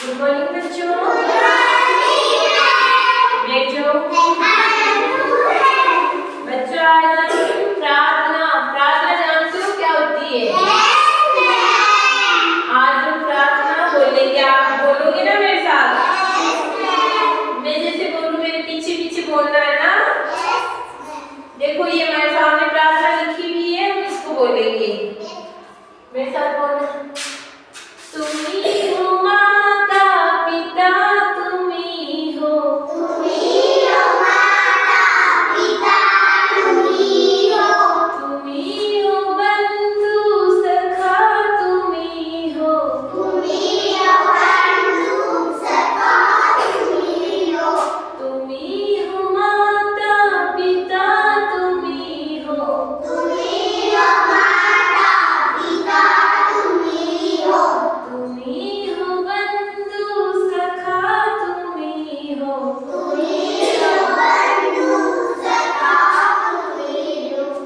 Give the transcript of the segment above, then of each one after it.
Good morning बच्चों। बैठ जाओ। बच्चों आज हम प्रार्थना प्रार्थना जानते हो क्या होती है? आज हम प्रार्थना बोलेंगे। आप बोलोगे ना मेरे साथ? मैं जैसे बोलूं मेरे पीछे पीछे बोलना है ना। देखो ये हमारे सामने प्रार्थना लिखी हुई है, हम इसको बोलेंगे। मेरे साथ बोलना। तुम्ही हो माता पिता, तुम्ही हो माता पिता, तुम्ही हो बंधु सखा, तुम्ही हो बंधु सखा, तुम्ही हो माता पिता, तुम्ही हो माता पिता, तुम्ही हो बंधु सखा, तुम्ही हो बंधु सखा,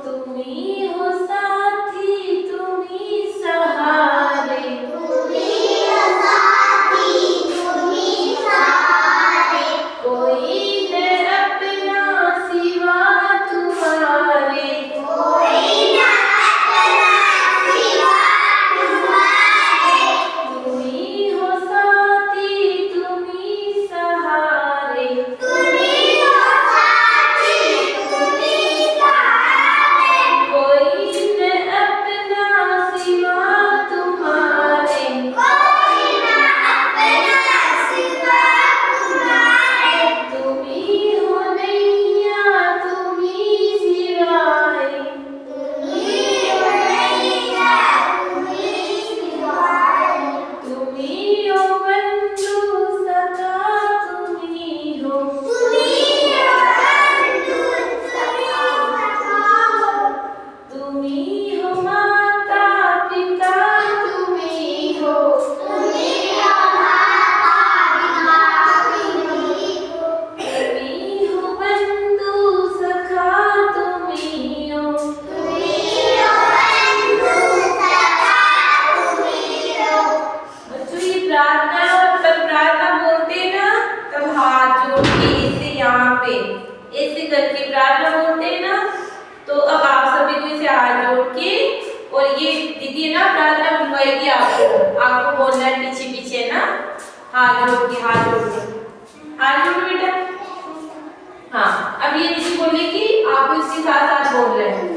तुम्ही हो साथी, तुम्ही सहारे, साथी, तुम्ही सहारे, कोई न अपना सिवा तुम्हारे, कोई न अपना सिवा तुम्हारे, तुम्ही हो साथी, तुम्ही सहारे, तुम्ही हो साथी, तुम्ही सहारे, कोई न अपना सिवा तुम्हारे, कोई न अपना सिवा तुम्हारे, तुम्ही हो नैया, तुम्ही सिवाए, तुम्ही हो नैया, तुम्ही सिवाए, तुम्ही हो बंधु सखा, तुम्ही हो तुम्ही हो बंधु सखा, तुम्ही हो माता पिता, तुम्ही हो तुम्ही हो माता पिता, तुम्ही हो बंधु सखा, तुम्ही हो तुम्ही हो बंधु सखा, तुम्ही हो। बच्चों ये प्रार्थना तब प्रार्थना बोलते हैं ना, तब हाथ जोड़ के ऐसे यहाँ पे ऐसे करके प्रार्थना बोलते हैं ना। तो अब आप सभी को इसे हाथ जोड़ के, और ये दीदी ना प्रार्थना बुलवाएगी आपको बोलना है पीछे पीछे ना, हाथ जोड़ के हाथ जोड़ के हाथ जोड़ो बेटा। हाँ अब ये दीदी बोलेगी, आपको इसके साथ साथ बोल रहे हैं।